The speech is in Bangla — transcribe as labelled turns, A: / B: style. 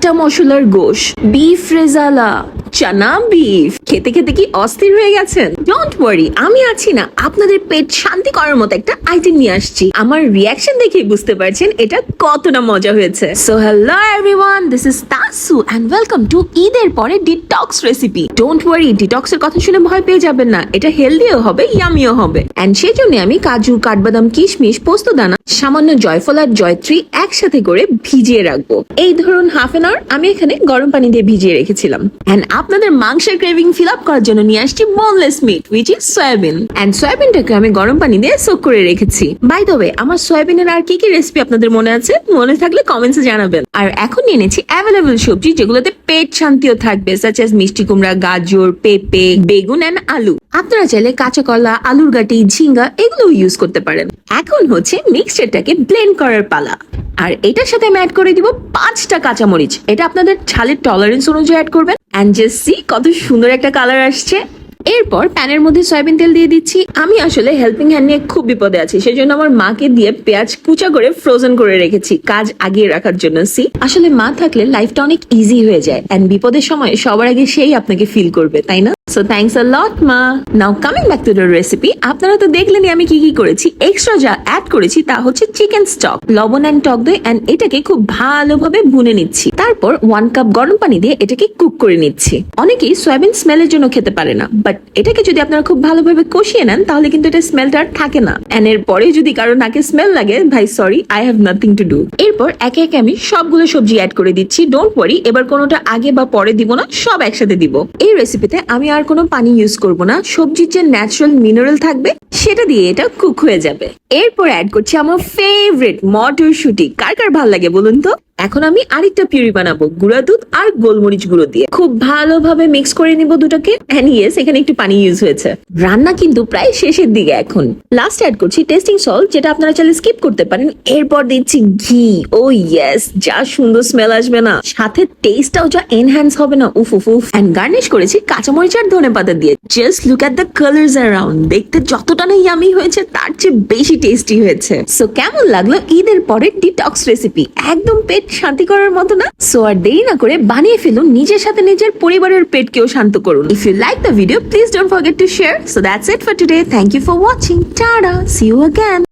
A: বাটা মশলার গোশ, বিফ রেজালা, চানা বিফ খেতে খেতে কি অস্থির হয়ে গেছেন? ডোন্ট ওয়ারি, আমি আছি না, আপনাদের পেট শান্তি করার মতো একটা আইটেম নিয়ে আসছি। আমার রিয়াকশন দেখে বুঝতে পারছেন এটা কতটা মজা হয়েছে। So hello everyone, this is Tasu and welcome to ঈদের পরে detox recipe. Don't worry, detox এর কথা শুনে ভয় পেয়ে যাবেন না, এটা হেলদিও হবে, ইয়ামিও হবে। এন্ড সেজন্য আমি কাজু, কাঠবাদাম, কিশমিশ, পোস্তদানা, সামান্য জয়ফল আর জয়ত্রী একসাথে করে ভিজিয়ে রাখবো। এই ধরুন হাফ এন আওয়ার আমি এখানে গরম পানি দিয়ে ভিজিয়ে রেখেছিলাম। এন্ড আপনাদের মাংসের ক্রেভিং ফিল আপ করার জন্য নিয়ে আসছি boneless meat which is soybean. And সয়াবিনটাকে আমি গরম পানি দিয়ে সোক করে রেখেছি। বাই দ্য ওয়ে, আমার সয়াবিনের আর কি কি রেসিপি আপনাদের মনে আছে? মনে থাকলে কমেন্টসে জানাবেন। আর এখন নিয়ে নিয়েছি অ্যাভেলেবল সবজি যেগুলোতে পেট শান্তিও থাকবে, সাচ এস মিষ্টি কুমড়া, গাজর, পেঁপে, বেগুন এন্ড আলু। আপনারা চাইলে কাঁচা কলা, আলুর গাটি, ঝিঙ্গা এগুলো ইউজ করতে পারেন। এখন হচ্ছে মিক্সচারটাকে ব্লেন্ড করার পালা। আর এটার সাথে আমি অ্যাড করে দিব 5টা কাঁচামরিচ। এটা আপনাদের ঝালের টলারেন্স অনুযায়ী অ্যাড করবেন। এন্ড জাস্ট সি কত সুন্দর একটা কালার আসছে। এরপর প্যানের মধ্যে সয়াবিন তেল দিয়ে দিচ্ছি। আমি আসলে হেল্পিং হ্যান্ড নিয়ে খুব বিপদে আছি, সেজন্য আমার মাকে দিয়ে পেঁয়াজ কুচা করে ফ্রোজেন করে রেখেছি কাজ আগিয়ে রাখার জন্য। সি আসলে মা থাকলে লাইফটা অনেক ইজি হয়ে যায় এন্ড বিপদের সময় সবার আগে সেই আপনাকে ফিল করবে, তাই না? সো থ্যাঙ্কস আ লট মা। নাও coming back to the recipe. আপনারা তো দেখলেনই আমি কি কি করেছি। এক্সট্রা যা অ্যাড করেছি তা হচ্ছে চিকেন স্টক, লবণ এন্ড টক দই এন্ড এটাকে খুব ভালোভাবে ভুনে নিচ্ছি। তারপর 1 কাপ গরম পানি দিয়ে এটাকে কুক করে নিচ্ছি। অনেকেই সয়াবিন স্মেলের জন্য খেতে পারে না, বাট এটাকে যদি আপনারা খুব ভালোভাবে কষিয়ে নেন তাহলে কিন্তু এটা স্মেলটা আর থাকে না। এন্ড এর পরে যদি কারো নাকে স্মেল লাগে, ভাই sorry, I have nothing to do. এরপর একে একে আমি সবগুলো সবজি অ্যাড করে দিচ্ছি। ডোন্ট ওয়ারি, এবার কোনোটা আগে বা পরে দিব না, সব একসাথে দিব। এই রেসিপিতে আমি আর কোনো পানি ইউজ করব না, সবজির যে ন্যাচারাল মিনারেল থাকবে সেটা দিয়ে এটা কুক হয়ে যাবে। এরপর অ্যাড করছি আমার ফেভারিট মটরশুঁটি। কার কার ভালো লাগে বলুন তো? এখন আমি আরেকটা পিউরি বানাবো গুঁড়া দুধ আর গোলমরিচ গুঁড়ো দিয়ে। খুব ভালোভাবে মিক্স করে নিব দুটোকে। এন্ড ইয়েস, এখানে একটু পানি ইউজ হয়েছে। রান্না কিন্তু প্রায় শেষের দিকে এখন। লাস্ট অ্যাড করছি টেস্টিং সল্ট, যেটা আপনারা চাইলে স্কিপ করতে পারেন। এরপর দিচ্ছি ঘি। ও ইয়েস, যা সুন্দর স্মেল আসবে না, সাথে টেস্টটাও যা এনহ্যান্স হবে না, উফ উফ উফ। এন্ড গার্নিশ করেছি কাঁচামরিচ আর ধনেপাতা দিয়ে। Just look at the colours around. দেখতে যতটা না ইয়ামি হয়েছে তার চেয়ে বেশি টেস্টি হয়েছে। সো কেমন লাগলো ঈদের পরে ডিটক্স রেসিপি? একদম পেট শান্তি করার মতো না? সো আর দেরি না করে বানিয়ে ফেলুন, নিজের সাথে নিজের পরিবারের পেটকেও শান্ত করুন। If you like the video, please don't forget to share. So that's it for today. Thank you for watching. Tata, see you again.